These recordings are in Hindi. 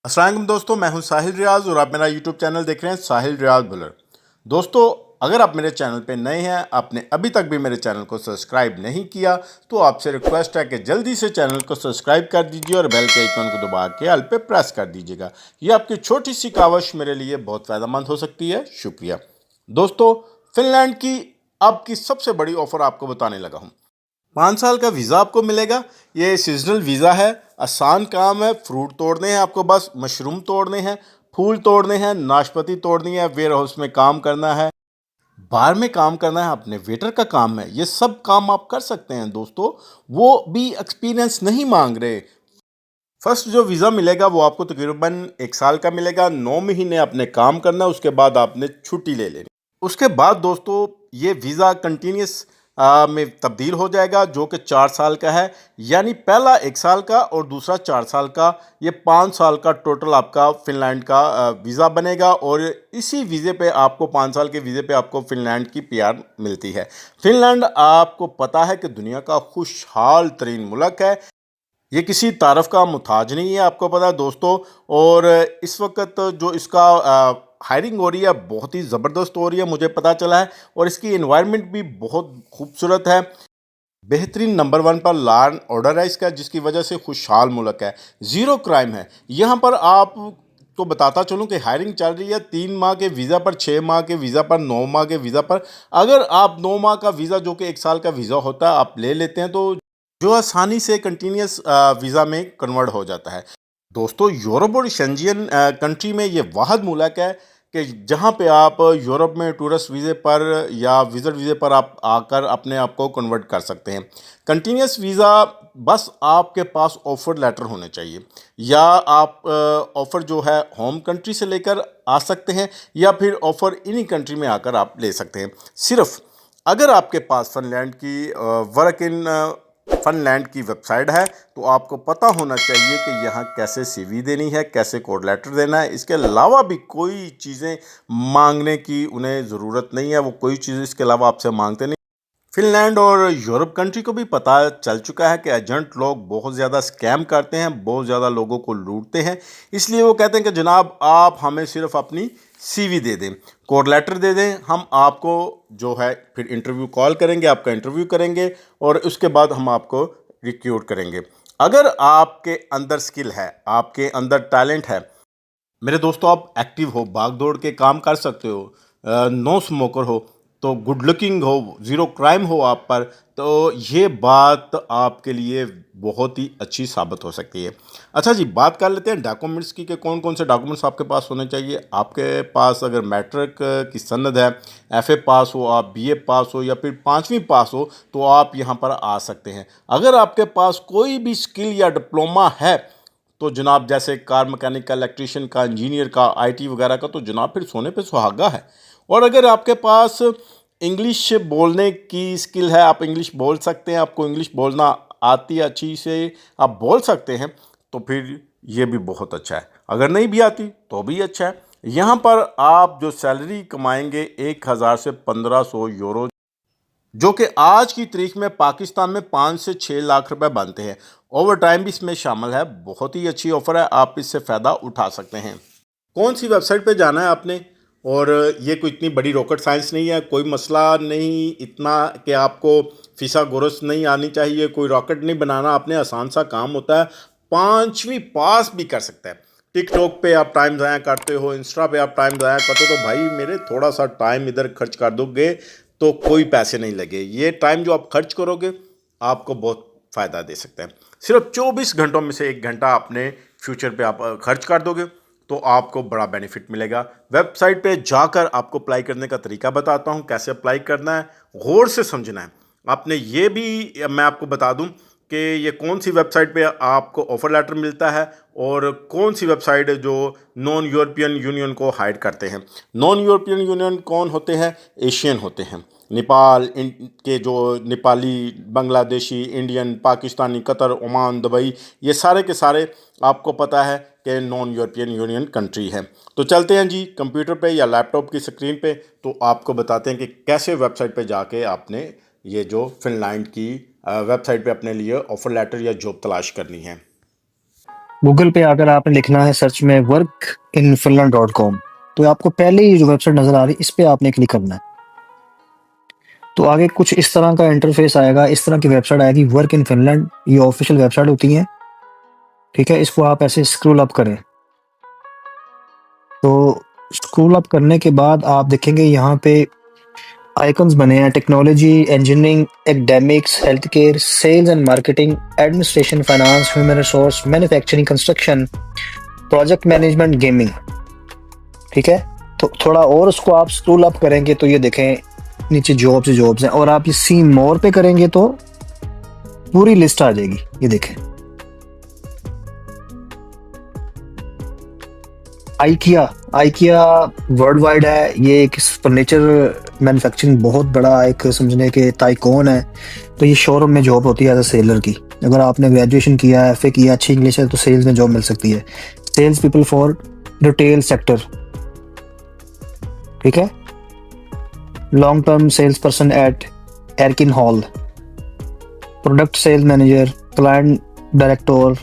अस्सलाम वालेकुम दोस्तों, मैं हूं साहिल रियाज और आप मेरा यूट्यूब चैनल देख रहे हैं साहिल रियाज बुलर। दोस्तों, अगर आप मेरे चैनल पे नए हैं, आपने अभी तक भी मेरे चैनल को सब्सक्राइब नहीं किया तो आपसे रिक्वेस्ट है कि जल्दी से चैनल को सब्सक्राइब कर दीजिए और बेल के आइकन को दबा के ऑल पे प्रेस कर दीजिएगा। ये आपकी छोटी सी काविश मेरे लिए बहुत फ़ायदेमंद हो सकती है। शुक्रिया। दोस्तों, फिनलैंड की अब की सबसे बड़ी ऑफ़र आपको बताने लगा हूँ। 5 साल का वीज़ा आपको मिलेगा। ये सीजनल वीज़ा है। आसान काम है। फ्रूट तोड़ने हैं आपको, बस मशरूम तोड़ने हैं, फूल तोड़ने हैं, नाशपाती तोड़नी है, वेयर हाउस में काम करना है, बार में काम करना है, अपने वेटर का काम है। ये सब काम आप कर सकते हैं दोस्तों। वो भी एक्सपीरियंस नहीं मांग रहे। फर्स्ट जो वीज़ा मिलेगा वो आपको तकरीबन 1 साल का मिलेगा। 9 महीने आपने काम करना है, उसके बाद आपने छुट्टी ले लेनी। उसके बाद दोस्तों ये वीज़ा कंटिन्यूस में तब्दील हो जाएगा, जो कि 4 साल का है। यानी पहला 1 साल का और दूसरा 4 साल का। ये 5 साल का टोटल आपका फिनलैंड का वीज़ा बनेगा और इसी वीज़े पे आपको 5 साल के वीज़े पे आपको फिनलैंड की पीआर मिलती है। फिनलैंड आपको पता है कि दुनिया का खुशहाल तरीन मुल्क है। ये किसी तारफ़ का मुताज नहीं है, आपको पता है दोस्तों। और इस वक्त जो इसका हायरिंग हो रही है बहुत ही ज़बरदस्त हो रही है, मुझे पता चला है। और इसकी एनवायरनमेंट भी बहुत खूबसूरत है। बेहतरीन नंबर 1 पर लॉ एंड ऑर्डर है इसका, जिसकी वजह से खुशहाल मुल्क है। ज़ीरो क्राइम है यहाँ पर। आप तो बताता चलूँ कि हायरिंग चल रही है 3 माह के वीज़ा पर, 6 माह के वीज़ा पर, 9 माह के वीज़ा पर। अगर आप 9 माह का वीज़ा, जो कि 1 साल का वीज़ा होता है, आप ले लेते हैं तो जो आसानी से कंटिन्यूस वीज़ा में कन्वर्ट हो जाता है। दोस्तों, यूरोप और शेंजियन कंट्री में ये वाहिद मुल्क है कि जहाँ पे आप यूरोप में टूरिस्ट वीज़े पर या विज़िट वीज़े पर आप आकर अपने आप को कन्वर्ट कर सकते हैं। कंटिन्यूस वीज़ा बस आपके पास ऑफ़र लेटर होने चाहिए, या आप ऑफ़र जो है होम कंट्री से लेकर आ सकते हैं, या फिर ऑफ़र इन्हीं कंट्री में आकर आप ले सकते हैं। सिर्फ़ अगर आपके पास फ़िनलैंड की वर्क इन फ़िनलैंड की वेबसाइट है तो आपको पता होना चाहिए कि यहाँ कैसे सीवी देनी है, कैसे कोड लेटर देना है। इसके अलावा भी कोई चीज़ें मांगने की उन्हें ज़रूरत नहीं है। वो कोई चीज़ इसके अलावा आपसे मांगते नहीं। फिनलैंड और यूरोप कंट्री को भी पता चल चुका है कि एजेंट लोग बहुत ज़्यादा स्कैम करते हैं, बहुत ज़्यादा लोगों को लूटते हैं। इसलिए वो कहते हैं कि जनाब आप हमें सिर्फ अपनी सीवी दे दें, कोड लेटर दे दें, हम आपको जो है फिर इंटरव्यू कॉल करेंगे, आपका इंटरव्यू करेंगे और उसके बाद हम आपको रिक्रूट करेंगे। अगर आपके अंदर स्किल है, आपके अंदर टैलेंट है मेरे दोस्तों, आप एक्टिव हो, भाग दौड़ के काम कर सकते हो, नो स्मोकर हो, तो गुड लुकिंग हो, ज़ीरो क्राइम हो आप पर, तो ये बात आपके लिए बहुत ही अच्छी साबित हो सकती है। अच्छा जी, बात कर लेते हैं डॉक्यूमेंट्स की कि कौन कौन से डॉक्यूमेंट्स आपके पास होने चाहिए। आपके पास अगर मैट्रिक की सनद है, एफ़ए पास हो, आप बीए पास हो या फिर 5वीं पास हो, तो आप यहाँ पर आ सकते हैं। अगर आपके पास कोई भी स्किल या डिप्लोमा है तो जनाब, जैसे कार मैकेनिक का, इलेक्ट्रिशियन का, इंजीनियर का, आईटी वगैरह का, तो जनाब फिर सोने पे सुहागा है। और अगर आपके पास इंग्लिश बोलने की स्किल है, आप इंग्लिश बोल सकते हैं, आपको इंग्लिश बोलना आती है अच्छी से, आप बोल सकते हैं, तो फिर ये भी बहुत अच्छा है। अगर नहीं भी आती तो भी अच्छा है। यहाँ पर आप जो सैलरी कमाएंगे 1000 से 1500 यूरो, जो कि आज की तारीख में पाकिस्तान में 5 से 6 लाख रुपए बनते हैं। ओवर टाइम भी इसमें शामिल है। बहुत ही अच्छी ऑफ़र है, आप इससे फ़ायदा उठा सकते हैं। कौन सी वेबसाइट पे जाना है आपने, और ये कोई इतनी बड़ी रॉकेट साइंस नहीं है, कोई मसला नहीं इतना कि आपको फिसागोरस नहीं आनी चाहिए, कोई रॉकेट नहीं बनाना आपने, आसान सा काम होता है। 5वीं पास भी कर सकता है। टिकटॉक पे आप टाइम ज़ाया करते हो, इंस्टा पे आप टाइम ज़ाया करते हो, तो भाई मेरे थोड़ा सा टाइम इधर खर्च कर दोगे तो कोई पैसे नहीं लगे। ये टाइम जो आप खर्च करोगे आपको बहुत फ़ायदा दे सकता है। सिर्फ 24 घंटों में से 1 घंटा अपने फ्यूचर पे आप खर्च कर दोगे तो आपको बड़ा बेनिफिट मिलेगा। वेबसाइट पे जाकर आपको अप्लाई करने का तरीका बताता हूँ, कैसे अप्लाई करना है, गौर से समझना है आपने। ये भी मैं आपको बता दूँ कि ये कौन सी वेबसाइट पे आपको ऑफ़र लेटर मिलता है और कौन सी वेबसाइट है जो नॉन यूरोपियन यूनियन को हाइड करते हैं। नॉन यूरोपियन यूनियन कौन होते हैं? एशियन होते हैं। नेपाल के जो Nepali, Bangladeshi, Indian, Pakistani, Qatar, Oman, Dubai, ये सारे के सारे आपको पता है कि नॉन यूरोपियन यूनियन कंट्री है। तो चलते हैं जी कंप्यूटर पे या लैपटॉप की स्क्रीन पे, तो आपको बताते हैं कि कैसे वेबसाइट पे जाके आपने ये जो फिनलैंड की वेबसाइट पे अपने लिए ऑफ़र लेटर या जॉब तलाश करनी है। गूगल पे अगर आपने लिखना है सर्च में workinfinland.com, तो आपको पहले ही जो वेबसाइट नज़र आ रही है इस पे आपने क्लिक करना है। तो आगे कुछ इस तरह का इंटरफेस आएगा, इस तरह की वेबसाइट आएगी। वर्क इन फिनलैंड ये ऑफिशियल वेबसाइट होती है, ठीक है। इसको आप ऐसे स्क्रॉल अप करें, तो स्क्रॉल अप करने के बाद आप देखेंगे यहाँ पे आइकन्स बने हैं। Technology, engineering, academics, health care, sales and marketing, administration, finance, human resource, manufacturing, construction, project management, gaming, ठीक है। तो थोड़ा और उसको आप स्क्रॉल अप करेंगे तो ये देखें नीचे जॉब्स हैं, और आप ये सी मोर पे करेंगे तो पूरी लिस्ट आ जाएगी। ये देखें आइकिया वर्ल्ड वाइड है, ये एक फर्नीचर मैन्युफैक्चरिंग बहुत बड़ा एक समझने के ताइकॉन है। तो ये शोरूम में जॉब होती है एज अ सेलर की। अगर आपने ग्रेजुएशन किया है, एफए किया, अच्छी इंग्लिश है, तो सेल्स में जॉब मिल सकती है। Sales people for retail sector, ठीक है। Long term sales person at एरकिन hall, product sales manager, client director,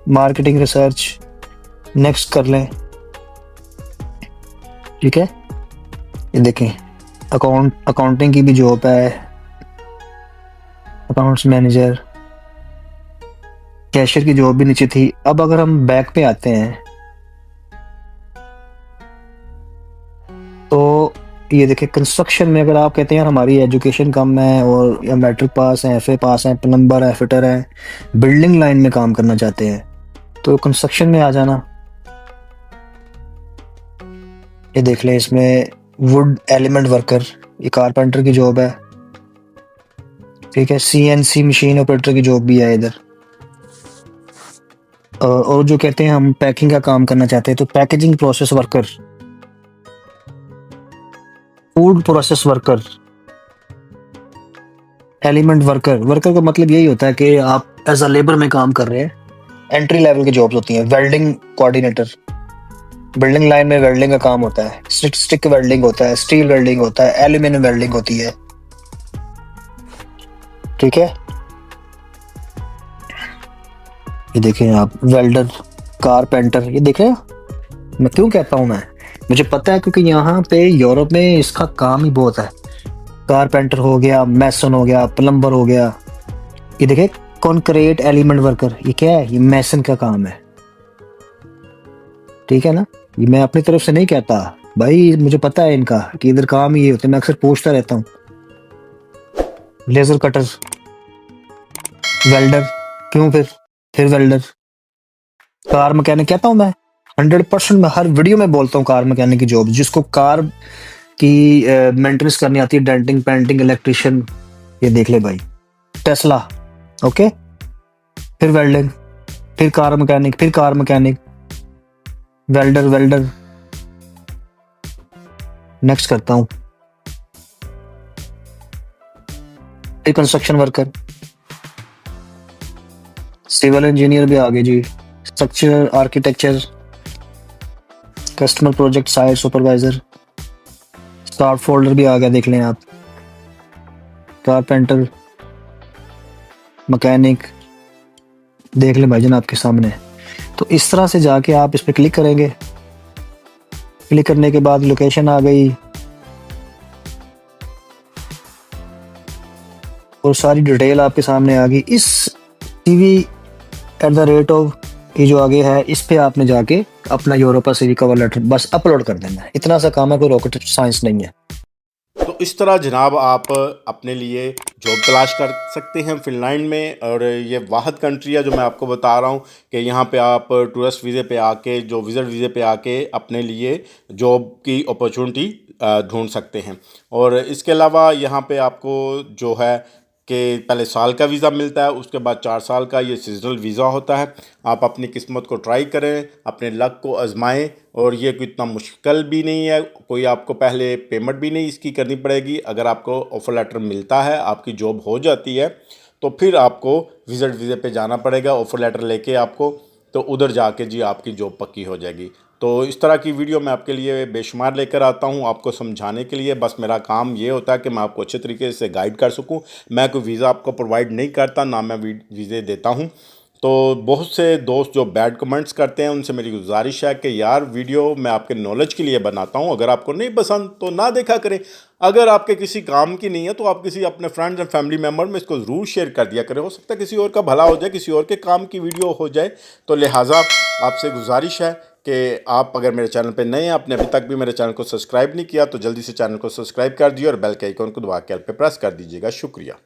marketing research, next कर लें, ठीक है। ये देखें अकाउंटिंग की भी जॉब है, अकाउंट्स मैनेजर, कैशियर की जॉब भी नीचे थी। अब अगर हम बैक पे आते हैं तो ये देखिए कंस्ट्रक्शन में, अगर आप कहते हैं यार हमारी एजुकेशन कम है और या मैट्रिक पास है, एफए पास है, प्लम्बर है, फिटर है, बिल्डिंग लाइन में काम करना चाहते हैं, तो कंस्ट्रक्शन में आ जाना। ये देख लें, इसमें वुड एलिमेंट वर्कर, ये कारपेंटर की जॉब है, ठीक है। सीएनसी मशीन ऑपरेटर की जॉब भी है इधर। और जो कहते हैं हम पैकिंग का काम करना चाहते हैं, तो packaging process worker, food process worker, element worker का मतलब यही होता है कि आप एज अ लेबर में काम कर रहे हैं। एंट्री लेवल की जॉब्स होती हैं। वेल्डिंग कोऑर्डिनेटर, बिल्डिंग लाइन में वेल्डिंग का काम होता है। स्टिक वेल्डिंग होता है, स्टील वेल्डिंग होता है, एल्यूमिनियम वेल्डिंग होती है, ठीक है। ये देखें आप, वेल्डर, कारपेंटर, ये देख रहे हैं। मैं क्यों कहता हूँ, मुझे पता है क्योंकि यहाँ पे यूरोप में इसका काम ही बहुत है। कारपेंटर हो गया, मैसन हो गया, प्लम्बर हो गया। ये देखें कॉन्क्रीट एलिमेंट वर्कर, ये क्या है? ये मैसन का काम है, ठीक है ना। ये मैं अपनी तरफ से नहीं कहता भाई, मुझे पता है इनका कि इधर काम ही ये होते हैं, मैं अक्सर पूछता रहता हूँ। लेजर कटर, वेल्डर, क्यों फिर वेल्डर, कार मैकेनिक कहता हूँ मैं 100%। मैं हर वीडियो में बोलता हूँ कार मैकेनिक की जॉब, जिसको कार की मेंटेनेंस करनी आती है, डेंटिंग, पेंटिंग, इलेक्ट्रिशियन, ये देख ले भाई। Tesla, okay. फिर वेल्डिंग, फिर कार मैकेनिक, वेल्डर। नेक्स्ट करता हूँ, कंस्ट्रक्शन वर्कर, सिविल इंजीनियर भी आगे जी, structure architecture, customer project site supervisor, staff folder भी आ गया, देख लें आप। कारपेंटर, मैकेनिक, देख लें भाईजान आपके सामने। तो इस तरह से जाके आप इस पर क्लिक करेंगे। क्लिक करने के बाद लोकेशन आ गई और सारी डिटेल आपके सामने आ गई। इस CV@, ये जो आगे है, इस पे आपने जाके अपना यूरोपा CV कवर लेटर बस अपलोड कर देना है। इतना सा काम है, कोई रॉकेट साइंस नहीं है। तो इस तरह जनाब आप अपने लिए जॉब तलाश कर सकते हैं फ़िनलैंड में। और ये वाहद कंट्री है जो मैं आपको बता रहा हूँ कि यहाँ पे आप टूरिस्ट वीज़े पे आके, जो विज़िट वीज़े पे आके अपने लिए जॉब की अपॉर्चुनिटी ढूंढ सकते हैं। और इसके अलावा यहाँ पे आपको जो है कि पहले साल का वीज़ा मिलता है, उसके बाद 4 साल का ये सीजनल वीज़ा होता है। आप अपनी किस्मत को ट्राई करें, अपने लक को आजमाएं। और ये कोई इतना मुश्किल भी नहीं है, कोई आपको पहले पेमेंट भी नहीं इसकी करनी पड़ेगी। अगर आपको ऑफ़र लेटर मिलता है, आपकी जॉब हो जाती है, तो फिर आपको विज़िट वीज़े पे जाना पड़ेगा ऑफ़र लेटर लेके आपको, तो उधर जाके जी आपकी जॉब पक्की हो जाएगी। तो इस तरह की वीडियो मैं आपके लिए बेशुमार लेकर आता हूँ आपको समझाने के लिए। बस मेरा काम ये होता है कि मैं आपको अच्छे तरीके से गाइड कर सकूँ। मैं कोई वीज़ा आपको प्रोवाइड नहीं करता, ना मैं वीज़े देता हूँ। तो बहुत से दोस्त जो बैड कमेंट्स करते हैं उनसे मेरी गुजारिश है कि यार वीडियो मैं आपके नॉलेज के लिए बनाता हूं, अगर आपको नहीं पसंद तो ना देखा करें। अगर आपके किसी काम की नहीं है तो आप किसी अपने फ्रेंड्स एंड फैमिली मेम्बर में इसको ज़रूर शेयर कर दिया करें, हो सकता है किसी और का भला हो जाए, किसी और के काम की वीडियो हो जाए। तो लिहाजा आपसे गुजारिश है कि आप अगर मेरे चैनल पे नए हैं, आपने अभी तक भी मेरे चैनल को सब्सक्राइब नहीं किया तो जल्दी से चैनल को सब्सक्राइब कर दिए और बेल के आइकन को दबा के ऑल पे प्रेस कर दीजिएगा। शुक्रिया।